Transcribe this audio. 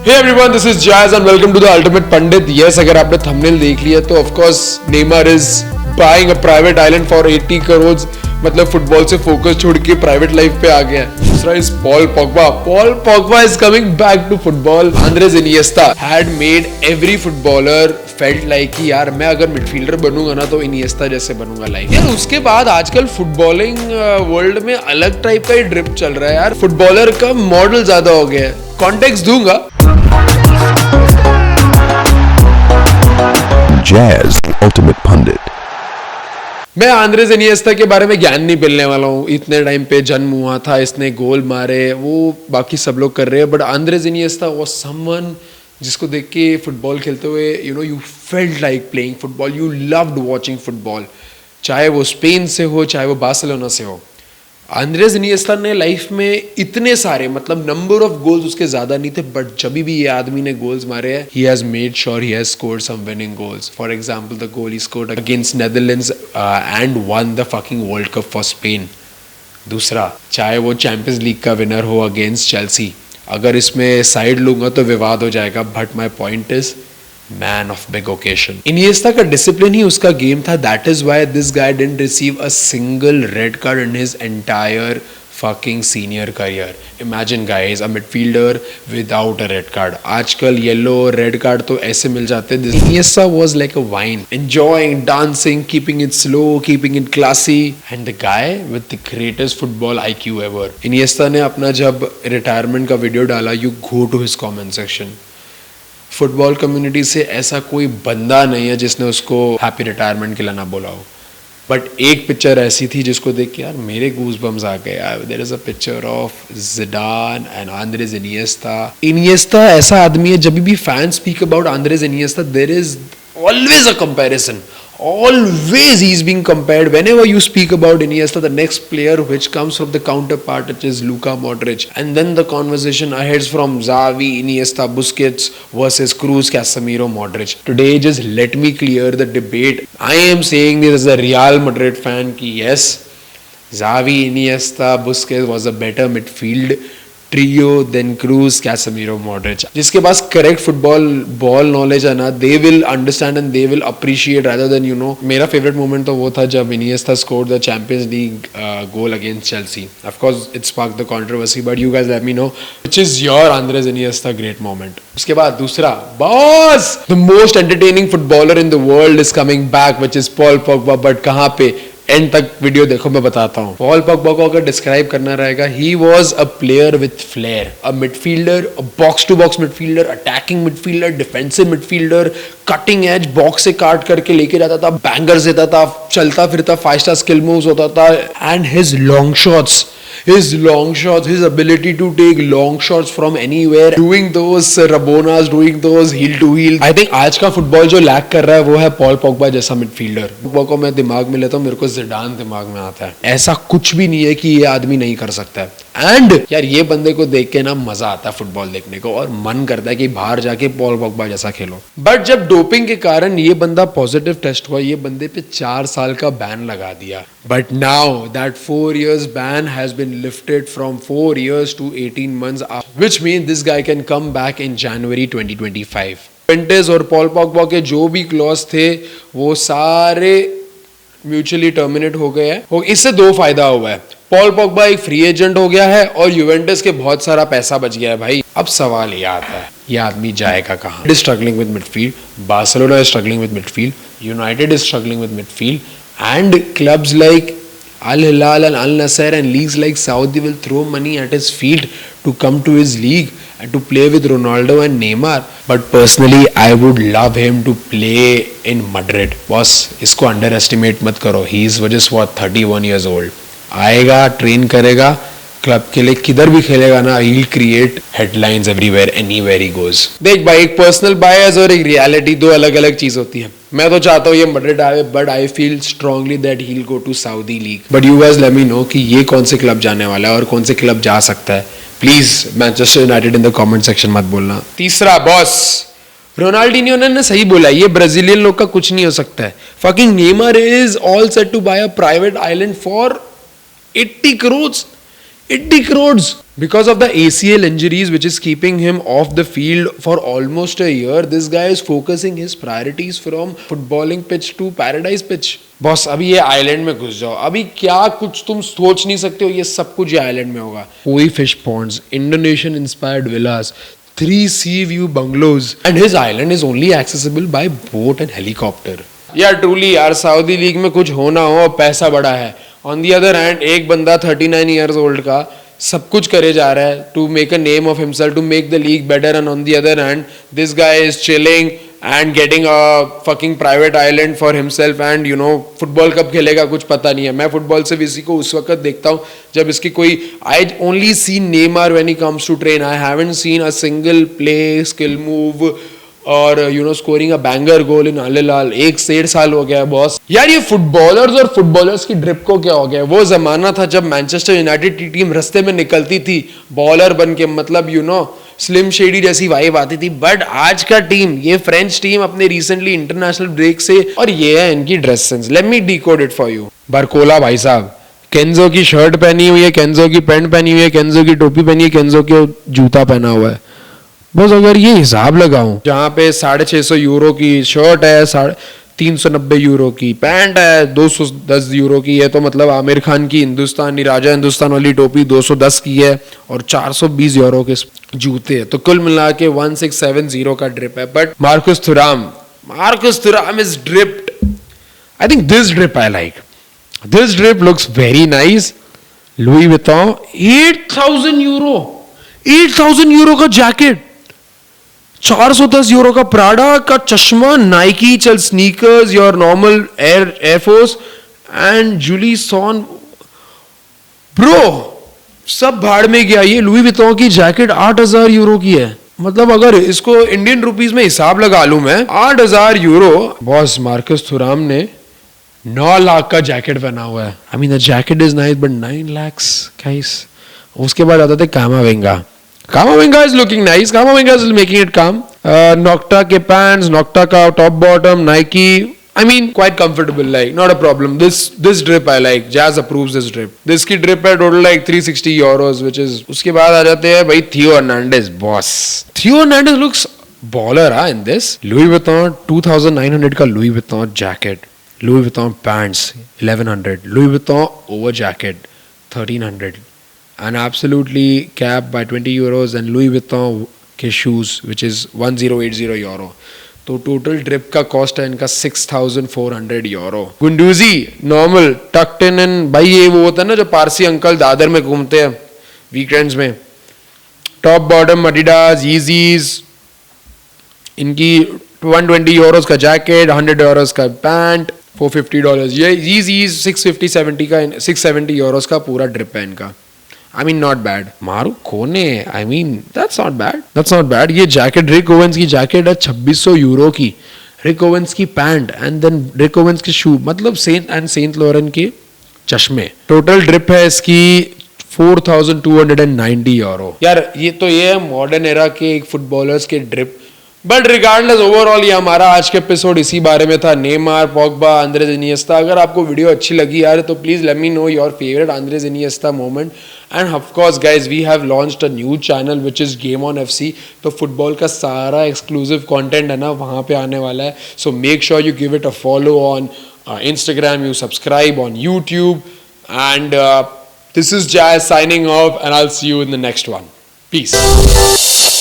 Hey everyone, this is Jazz and welcome to the Ultimate Pandit. Yes, अगर आपने thumbnail देख लिया तो of course Neymar is buying a private island for 80 crores. मतलब football से focus छोड़ के प्राइवेट लाइफ पे आ गया है. दूसरा is Paul Pogba. Paul Pogba is coming back to football. Andres Iniesta had made every footballer felt like कि यार मैं अगर मिडफील्डर बनूंगा ना तो इनिएस्टा जैसे बनूंगा लाइक. यार उसके बाद आजकल फुटबॉलिंग वर्ल्ड में अलग टाइप का ही ड्रिप चल रहा है यार. फुटबॉलर का मॉडल ज्यादा हो गया है. कॉन्टेक्स्ट दूंगा. Jazz, the ultimate pundit. मैं आंद्रेस इनिएस्टा के बारे में ज्ञान नहीं मिलने वाला हूँ. इतने टाइम पे जन्म हुआ था, इसने गोल मारे, वो बाकी सब लोग कर रहे हैं. But Andres Iniesta was someone जिसको देख के फुटबॉल खेलते हुए you felt like playing football. You loved watching football. चाहे वो स्पेन से हो, चाहे वो बार्सिलोना से हो. आंद्रेस इनिएस्टा ने लाइफ में इतने सारे मतलब नंबर ऑफ गोल्स उसके ज्यादा नहीं थे, बट जब भी ये आदमी ने गोल्स मारे हैं he has made sure he has scored some winning goals. For example the goal he scored against Netherlands and won the fucking World Cup for Spain. दूसरा, चाहे वो चैंपियंस लीग का विनर हो अगेंस्ट चेल्सी. अगर इसमें side लूंगा तो विवाद हो जाएगा, but my point is man of big occasion. Iniesta का डिसिप्लिन ही उसका गेम था. That is why this guy didn't receive a single red card in his entire fucking senior career. Imagine guys, a midfielder without a red card. आजकल yellow red card तो ऐसे मिल जाते हैं. Iniesta was like a wine, enjoying, dancing, keeping it slow, keeping it classy, and the guy with the greatest football IQ ever. Iniesta ने अपना जब retirement का video डाला, you go to his comment section. Football community से ऐसा कोई बंदा नहीं है जिसने उसको हैप्पी रिटायरमेंट के लिए ना बोला हो. बट एक पिक्चर ऐसी थी जिसको देख के यार मेरे गूज बम्स आ गए यार. There is a picture of Zidane and Andres Iniesta. Iniesta ऐसा आदमी है, जब भी fan speak about Andres Iniesta there is always a comparison. Always he's being compared. Whenever you speak about Iniesta, the next player which comes from the counterpart, which is Luka Modric, and then the conversation ahead from Xavi, Iniesta, Busquets versus Cruz, Casemiro, Modric. Today, just let me clear the debate. I am saying this as a Real Madrid fan कि yes, Xavi, Iniesta, Busquets was a better midfield trio than Cruz, Casemiro, Modric. जिसके पास correct football ball knowledge है ना, they will understand and they will appreciate rather than मेरा favorite moment तो वो था जब Iniesta scored the Champions League goal against Chelsea. Of course it sparked the controversy, but you guys let me know which is your Andres Iniesta great moment. उसके बाद दूसरा, boss, the most entertaining footballer in the world is coming back, which is Paul Pogba. but कहाँ पे? And तक video देखो, मैं बताता हूँ. पॉल पोग्बा को अगर डिस्क्राइब करना रहेगा, he was a player with flair, a midfielder, a box to box midfielder, attacking midfielder, defensive midfielder, cutting edge, box से काट करके लेके जाता था, बैंगर्स देता था, चलता फिरता 5 स्टार स्किल मूव्स होता था. And his long shots, his ability to take long shots from anywhere, doing those Rabonas, doing those heel to heel. I think आज का फुटबॉल जो लैक कर रहा है वो है पॉल पोग्बा जैसा मिडफील्डर. पोग्बा को मैं दिमाग में लेता हूँ, मेरे को जिडान दिमाग में आता है. ऐसा कुछ भी नहीं है कि ये आदमी नहीं कर सकता है. एंड यार ये बंदे को देख के ना मजा आता है फुटबॉल देखने को, और मन करता है कि बाहर जाके पॉल पोग्बा जैसा खेलो. बट जब डोपिंग के कारण ये बंदा पॉजिटिव टेस्ट हुआ, ये बंदे पे 4 साल का बैन लगा दिया. But now that 4 years ban has been lifted from 4 years to 18 months, which means this guy can come back in January 2025. Juventus और पॉल पोग्बा के जो भी क्लॉज थे वो सारे म्यूचुअली टर्मिनेट हो गए हैं. इससे 2 फायदा हुआ है. पॉल पोग्बा एक फ्री एजेंट हो गया है और यूवेंटस के बहुत सारा पैसा बच गया है भाई. अब सवाल ये आता है, ये आदमी जाएगा कहाँ? It is struggling with midfield, Barcelona is struggling with midfield, United is struggling with midfield, and clubs like Al Hilal and Al Nassr and leagues like Saudi will throw money at his feet to come to his league and to play with Ronaldo and Neymar. But personally, I would love him to play in Madrid. Boss, इसको underestimate मत करो. He is just what 31 years old. आएगा, train करेगा, club के लिए किधर भी खेलेगा ना, he'll create headlines everywhere, anywhere he goes. देख भाई, एक पर्सनल बायस और एक रियलिटी, 2 अलग अलग चीज होती है. मैं तो चाहता हूँ ये मैड्रिड आए, but I feel strongly that he will go to Saudi league. But you guys let me know कि ये कौन से क्लब जाने वाला है और कौन से क्लब जा सकता है. Please Manchester United in the comment section मत बोलना. तीसरा, बॉस, रोनाल्डिनियो ने सही बोला, ये ब्राजीलियन लोग का कुछ नहीं हो सकता है. Fucking Neymar is all set to buy a private island for 80 crores. 80 crores because of the ACL injuries which is keeping him off the field for almost a year. This guy is focusing his priorities from footballing pitch to paradise pitch. Boss अभी ये island में घुस जाओ, अभी क्या कुछ तुम सोच नहीं सकते हो, ये सब कुछ ये आइलैंड में होगा. कोई fish Pond's, Indonesian inspired Vilas, 3 sea view bungalows, and his island is only accessible by boat and helicopter. यार ट्रूली यार सऊदी लीग में कुछ होना हो, पैसा बड़ा है. ऑन दी अदर हैंड एक बंदा 39 ईयर्स ओल्ड का सब कुछ करे जा रहा है to make a name of himself, to make the league better, and on the other hand this guy is chilling and getting a fucking private island for himself. And you know football कब खेलेगा कुछ पता नहीं है. मैं football सिर्फ इसी को उस वक्त देखता हूँ जब इसकी कोई, I only seen Neymar when he comes to train. I haven't seen a single play skill move or you know scoring a banger goal in Al Hilal. 1 साल हो गया है बॉस. यार ये फुटबॉलर्स और फुटबॉलर्स की ड्रिप को क्या हो गया. वो जमाना था जब मैनचेस्टर यूनाइटेड की टीम रास्ते में निकलती थी बॉलर बन के, मतलब यू नो स्लिम शेडी जैसी वाइब आती थी. बट आज का टीम, ये फ्रेंच टीम अपने रिसेंटली इंटरनेशनल ब्रेक से, और ये है इनकी dress sense. Let me decode it for you. Barcola भाई साहब, केंजो की शर्ट पहनी हुई है, केंजो की पैंट पहनी हुई है, केंजो की टोपी पहनी है, केंजो के जूता पहना हुआ है. बस अगर ये हिसाब लगाऊं, जहां पे 650 यूरो की शर्ट है, 390 यूरो की पैंट है, 210 यूरो की है, तो मतलब आमिर खान की हिंदुस्तानी राजा हिंदुस्तान वाली टोपी 210 की है और 420 यूरो के जूते, तो कुल मिला के 1670 का ड्रिप है. But Marcus थुराम is dripped. I think this drip I like. This drip looks very nice. Louis Vuitton 8,000 euro का जैकेट, 410 यूरो का प्राडा का चश्मा, नाइकी, चल sneakers, your normal air force and Jully sworn. Bro सब भाड़ में गया. ये लुई विटॉन की जैकेट 8,000 यूरो की है. मतलब अगर इसको इंडियन रुपीस में हिसाब लगा लूं मैं, 8,000 यूरो. बॉस मार्कस थुराम ने 9 लाख का जैकेट पहना हुआ है. I mean the jacket is nice but 9 lakhs guys. उसके बाद आता थे कामाविंगा. Kamavinga is looking nice. Kamavinga is making it calm. Nocta के pants, Nocta का top bottom, Nike. I mean quite comfortable, like not a problem. This drip I like. Jazz approves this drip. This की drip है total like 360 euros, which is. उसके बाद आ जाते हैं भाई Theo Hernandez, boss. Theo Hernandez looks baller in this. Louis Vuitton 2,900 का Louis Vuitton jacket. Louis Vuitton pants 1,100. Louis Vuitton over jacket 1,300. And absolutely capped by 20 euros, and Louis Vuitton के shoes which is 1080 euro. तो total drip का cost है इनका 6,400 यूरो. गुंडूजी normal tucked in and भाई ये वो होता है ना जो पारसी अंकल दादर में घूमते हैं वीकेंड्स में. टॉप बॉटम एडिडास येजीज, इनकी 120 यूरोस का जैकेट, 100 यूरोस का पैंट, $450. ये येजीज 670 यूरोस का पूरा ड्रिप है इनका. I mean not bad. मारू कोने, I mean that's not bad. That's not bad. ये जैकेट रिक ओवेंस की जैकेट है 2,600 यूरो की. रिक ओवेंस की pant and then Rick Owens के शू, मतलब सेंट लॉरेन के चश्मे. टोटल ड्रिप है इसकी 4,290 यूरो. यार ये है मॉडर्न एरा के एक फुटबॉलर्स के ड्रिप. बट रिगार्डलेस ओवरऑल ये हमारा आज के एपिसोड इसी बारे में था. Neymar, Pogba, Andres Iniesta. अगर आपको वीडियो अच्छी लगी यार तो please let me know your favourite Andres Iniesta moment. And of course guys we have launched a new channel which is game on FC. तो फुटबॉल का सारा एक्सक्लूसिव कंटेंट है ना वहाँ पे आने वाला है. So make sure you give it a follow on Instagram, you subscribe on YouTube, and this is Jazz signing off, and I'll see you in the next one. Peace.